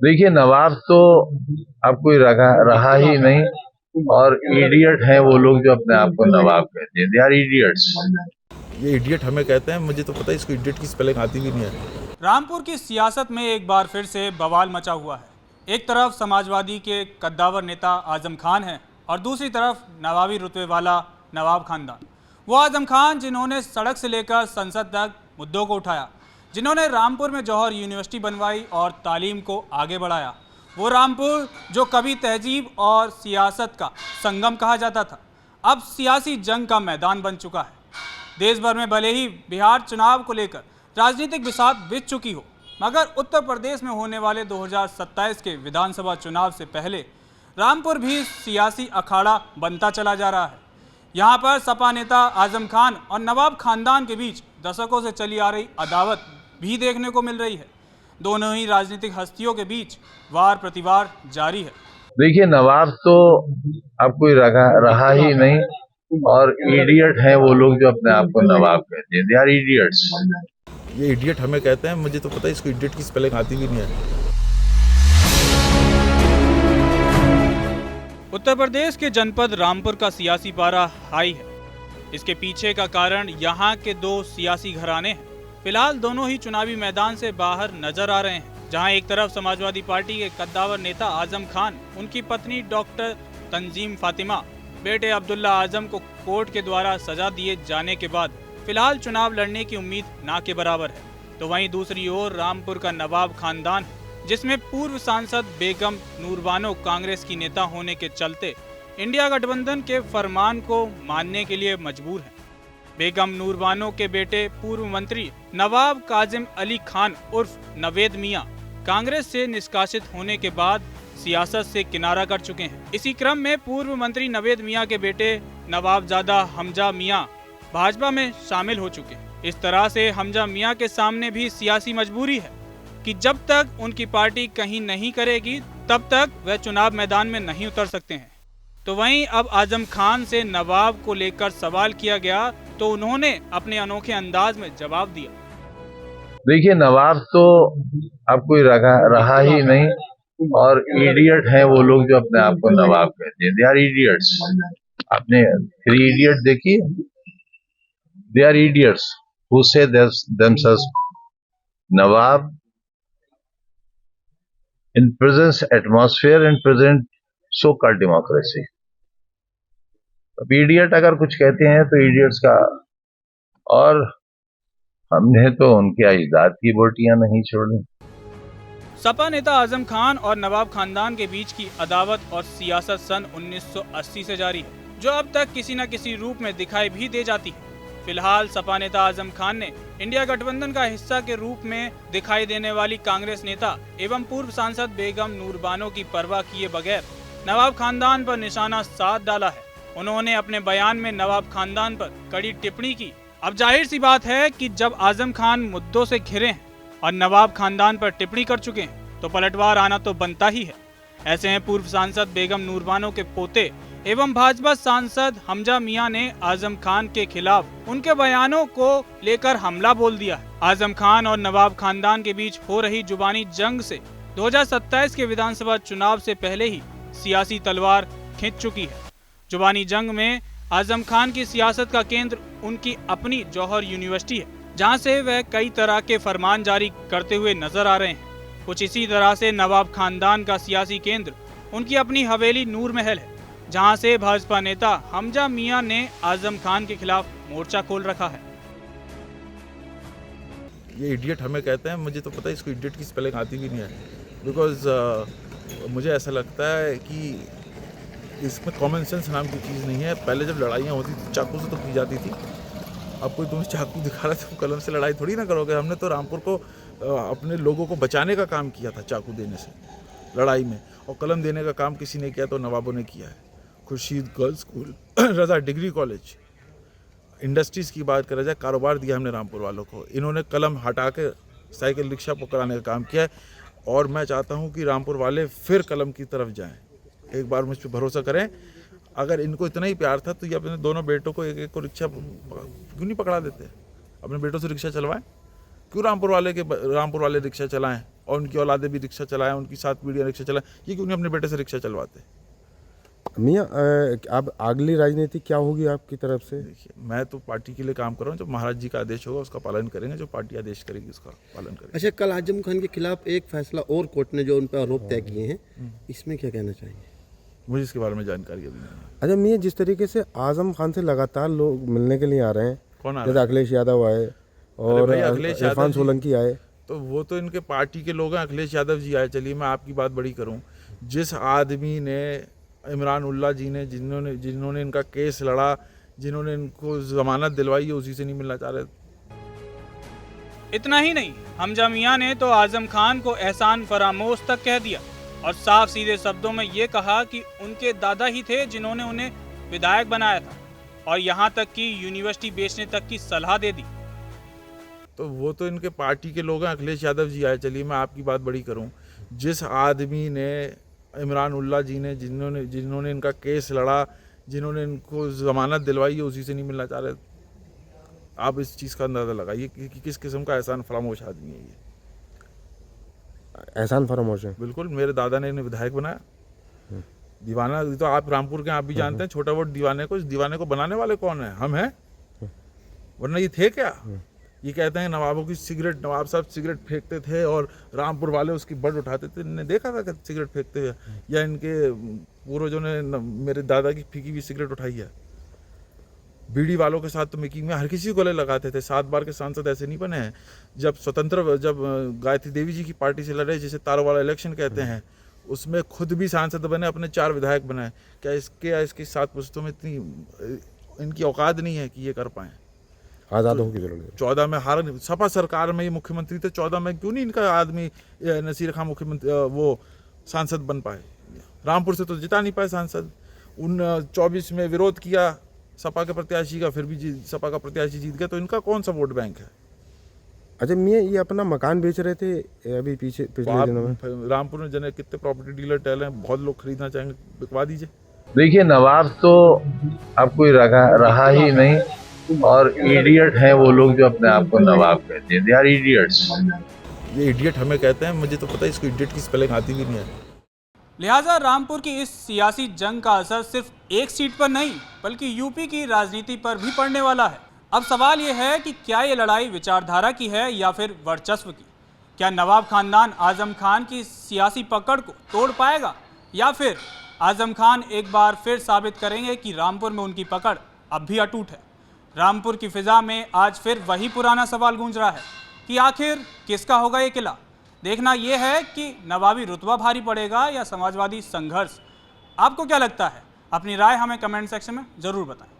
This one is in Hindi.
देखिए, नवाब तो अब कोई रहा ही नहीं, और इडियट हैं वो लोग जो अपने आप को नवाब कहते हैं। They are idiots. ये इडियट हमें कहते हैं, मुझे तो पता है इसको इडियट की स्पेलिंग आती भी नहीं है। रामपुर की सियासत में एक बार फिर से बवाल मचा हुआ है। एक तरफ समाजवादी के कद्दावर नेता आजम खान हैं और दूसरी तरफ नवाबी रुतबे वाला नवाब खानदान। वो आजम खान जिन्होंने सड़क से लेकर संसद तक मुद्दों को उठाया, जिन्होंने रामपुर में जौहर यूनिवर्सिटी बनवाई और तालीम को आगे बढ़ाया। वो रामपुर जो कभी तहजीब और सियासत का संगम कहा जाता था, अब सियासी जंग का मैदान बन चुका है। देश भर में भले ही बिहार चुनाव को लेकर राजनीतिक बिसात बिछ चुकी हो, मगर उत्तर प्रदेश में होने वाले 2027 के विधानसभा चुनाव से पहले रामपुर भी सियासी अखाड़ा बनता चला जा रहा है। यहाँ पर सपा नेता आजम खान और नवाब खानदान के बीच दशकों से चली आ रही अदावत भी देखने को मिल रही है। दोनों ही राजनीतिक हस्तियों के बीच वार प्रतिवार जारी है। देखिए, नवाब तो अब कोई रहा ही नहीं, और इडियट हैं वो लोग जो अपने आप को नवाब कहते हैं। They are idiots. ये इडियट हमें कहते हैं, मुझे तो पता है इसको इडियट की स्पेलिंग आती भी नहीं है। उत्तर प्रदेश के जनपद रामपुर का सियासी पारा हाई है। इसके पीछे का कारण यहाँ के दो सियासी घराने हैं। फिलहाल दोनों ही चुनावी मैदान से बाहर नजर आ रहे हैं। जहाँ एक तरफ समाजवादी पार्टी के कद्दावर नेता आजम खान, उनकी पत्नी डॉक्टर तंजीम फातिमा, बेटे अब्दुल्ला आजम को कोर्ट के द्वारा सजा दिए जाने के बाद फिलहाल चुनाव लड़ने की उम्मीद ना के बराबर है, तो वहीं दूसरी ओर रामपुर का नवाब खानदान है, जिसमें पूर्व सांसद बेगम नूरबानो कांग्रेस की नेता होने के चलते इंडिया गठबंधन के फरमान को मानने के लिए मजबूर है। बेगम नूरबानो के बेटे पूर्व मंत्री नवाब काजिम अली खान उर्फ नवेद मियां कांग्रेस से निष्कासित होने के बाद सियासत से किनारा कर चुके हैं। इसी क्रम में पूर्व मंत्री नवेद मियां के बेटे नवाबजादा हमजा मियां भाजपा में शामिल हो चुके हैं। इस तरह से हमजा मियां के सामने भी सियासी मजबूरी है कि जब तक उनकी पार्टी कहीं नहीं करेगी तब तक वह चुनाव मैदान में नहीं उतर सकते हैं। तो वहीं अब आजम खान से नवाब को लेकर सवाल किया गया तो उन्होंने अपने अनोखे अंदाज में जवाब दिया। देखिए, नवाब तो अब कोई रहा ही नहीं, और इडियट हैं वो लोग जो अपने आप को नवाब कहते हैं। They are idiots. आपने थ्री इडियट देखी? They are idiots who say themselves nawab in present atmosphere and present so-called democracy। अब इडियट अगर कुछ कहते हैं तो इडियट्स का, और हमने तो उनके अजदाद की बोटियां नहीं छोड़ी। सपा नेता आजम खान और नवाब खानदान के बीच की अदावत और सियासत सन 1980 से जारी है, जो अब तक किसी न किसी रूप में दिखाई भी दे जाती है। फिलहाल सपा नेता आजम खान ने इंडिया गठबंधन का हिस्सा के रूप में दिखाई देने वाली कांग्रेस नेता एवं पूर्व सांसद बेगम नूरबानो की परवाह किए बगैर नवाब खानदान पर निशाना साध डाला है। उन्होंने अपने बयान में नवाब खानदान पर कड़ी टिप्पणी की। अब जाहिर सी बात है कि जब आजम खान मुद्दों से घिरे हैं और नवाब खानदान पर टिप्पणी कर चुके हैं तो पलटवार आना तो बनता ही है। ऐसे में पूर्व सांसद बेगम नूरबानो के पोते एवं भाजपा सांसद हमजा मियां ने आजम खान के खिलाफ उनके बयानों को लेकर हमला बोल दिया है। आजम खान और नवाब खानदान के बीच हो रही जुबानी जंग से 2027 के विधानसभा चुनाव से पहले ही सियासी तलवार खींच चुकी है। जुबानी जंग में आजम खान की सियासत का केंद्र उनकी अपनी जौहर यूनिवर्सिटी है, जहां से वह कई तरह के फरमान जारी करते हुए नजर आ रहे हैं। कुछ इसी तरह से नवाब खानदान का सियासी केंद्र उनकी अपनी हवेली नूर महल है, जहां से भाजपा नेता हमजा मियां ने आजम खान के खिलाफ मोर्चा खोल रखा है। ये इडियट हमें कहते हैं, मुझे तो पता है इसको इडियट की स्पेलिंग आती भी नहीं है। बिकॉज मुझे ऐसा लगता है कि इसमें कॉमन सेंस नाम की चीज़ नहीं है। पहले जब लड़ाइयाँ होती थी चाकू से तो की जाती थी। अब कोई तुम्हें चाकू दिखा रहा है तो कलम से लड़ाई थोड़ी ना करोगे। हमने तो रामपुर को अपने लोगों को बचाने का काम किया था चाकू देने से लड़ाई में, और कलम देने का काम किसी ने किया तो नवाबों ने किया है। खुर्शीद गर्ल्स स्कूल, रजा डिग्री कॉलेज, इंडस्ट्रीज़ की बात करा जाए, कारोबार दिया हमने रामपुर वालों को। इन्होंने कलम हटा के साइकिल रिक्शा पकड़ाने का काम किया है, और मैं चाहता हूँ कि रामपुर वाले फिर कलम की तरफ जाएँ। एक बार मुझ पर भरोसा करें। अगर इनको इतना ही प्यार था तो ये अपने दोनों बेटों को एक एक को रिक्शा क्यों नहीं पकड़ा देते? अपने बेटों से रिक्शा चलवाएं। क्यों रामपुर वाले रिक्शा चलाएं? और उनकी औलादे भी रिक्शा चलाएं, उनकी साथ पीढ़ियाँ रिक्शा चलाएं, ये क्यों नहीं अपने बेटे से रिक्शा चलवाते? मियाँ अब अगली राजनीति क्या होगी आपकी तरफ से? देखिए, मैं तो पार्टी के लिए काम कर रहा हूँ, जो महाराज जी का आदेश होगा उसका पालन करेंगे, जो पार्टी आदेश करेगी उसका पालन करेंगे। अच्छा, कल आजम खान के खिलाफ एक फैसला और कोर्ट ने जो उन पर आरोप तय किए हैं, इसमें क्या कहना चाहिए? मुझे इसके बारे में जानकारी अभी नहीं है। अच्छा मियाँ, जिस तरीके से आजम खान से लगातार लोग मिलने के लिए आ रहे हैं, कौन आ जैसे रहा है? अखिलेश यादव आए और भाई, अखिलेश यादव इरफान जी- सोलंकी आए। तो वो तो इनके पार्टी के लोग हैं। अखिलेश यादव जी आए, चलिए मैं आपकी बात बड़ी करूं, जिस आदमी ने इमरान उल्ला जी ने जिन्होंने इनका केस लड़ा, जिन्होंने इनको जमानत दिलवाई है, उसी से नहीं मिलना चाह रहे। इतना ही नहीं, हमजा मियां ने तो आजम खान को एहसान फरामोश तक कह दिया और साफ सीधे शब्दों में ये कहा कि उनके दादा ही थे जिन्होंने उन्हें विधायक बनाया था और यहाँ तक कि यूनिवर्सिटी बेचने तक की सलाह दे दी। तो वो तो इनके पार्टी के लोग हैं। अखिलेश यादव जी आए, चलिए मैं आपकी बात बड़ी करूं, जिस आदमी ने इमरान उल्ला जी ने जिन्होंने इनका केस लड़ा, जिन्होंने इनको जमानत दिलवाई है, उसी से नहीं मिलना चाह रहे। आप इस चीज़ का अंदाज़ा लगाइए कि किस किस्म का एहसान फरामोश आदमी है ये। एहसान फरामोश है। बिल्कुल, मेरे दादा ने इन्हें विधायक बनाया। दीवाना तो आप रामपुर के आप भी जानते हैं, छोटा वोट दीवाने को, इस दीवाने को बनाने वाले कौन है? हम हैं, वरना ये थे क्या? ये कहते हैं नवाबों की सिगरेट, नवाब साहब सिगरेट फेंकते थे और रामपुर वाले उसकी बड़ उठाते थे। इन्हें देखा था कि सिगरेट फेंकते हुए, या इनके पूर्वजों ने मेरे दादा की फीकी हुई सिगरेट उठाई है? बीड़ी वालों के साथ तो मेकिंग में हर किसी को गले लगाते थे। 7 बार के सांसद ऐसे नहीं बने हैं। जब गायत्री देवी जी की पार्टी से लड़े, जिसे तारों वाला इलेक्शन कहते हैं, उसमें खुद भी सांसद बने, अपने 4 विधायक बनाए। क्या इसकी 7 पुस्तों में इतनी इनकी औकात नहीं है कि ये कर पाए? आज़ाद होगी जरूर। 14 में हार, सपा सरकार में ये मुख्यमंत्री थे, 14 में क्यों नहीं इनका आदमी नसीर खां मुख्यमंत्री वो सांसद बन पाए? रामपुर से तो जिता नहीं पाए सांसद। 24 में विरोध किया सपा के प्रत्याशी का, फिर भी सपा का प्रत्याशी जीत गया। तो इनका कौन सा वोट बैंक है? अच्छा मियाँ, ये अपना मकान बेच रहे थे अभी पिछले दिनों में। रामपुर में जने कितने प्रॉपर्टी डीलर टहले हैं, बहुत लोग खरीदना चाहेंगे, बिकवा दीजिए। देखिए, नवाब तो अब कोई रहा ही नहीं, और इडियट हैं वो लोग जो अपने आप को नवाब कहते हैं। They are idiots. ये इडियट हमें कहते हैं, मुझे तो पता है इसको इडियट की स्पेलिंग आती भी नहीं है। लिहाजा रामपुर की इस सियासी जंग का असर सिर्फ एक सीट पर नहीं बल्कि यूपी की राजनीति पर भी पड़ने वाला है। अब सवाल यह है कि क्या ये लड़ाई विचारधारा की है या फिर वर्चस्व की? क्या नवाब खानदान आजम खान की सियासी पकड़ को तोड़ पाएगा, या फिर आजम खान एक बार फिर साबित करेंगे कि रामपुर में उनकी पकड़ अब भी अटूट है? रामपुर की फिजा में आज फिर वही पुराना सवाल गूंज रहा है कि आखिर किसका होगा ये किला? देखना यह है कि नवाबी रुतबा भारी पड़ेगा या समाजवादी संघर्ष। आपको क्या लगता है? अपनी राय हमें कमेंट सेक्शन में ज़रूर बताएं।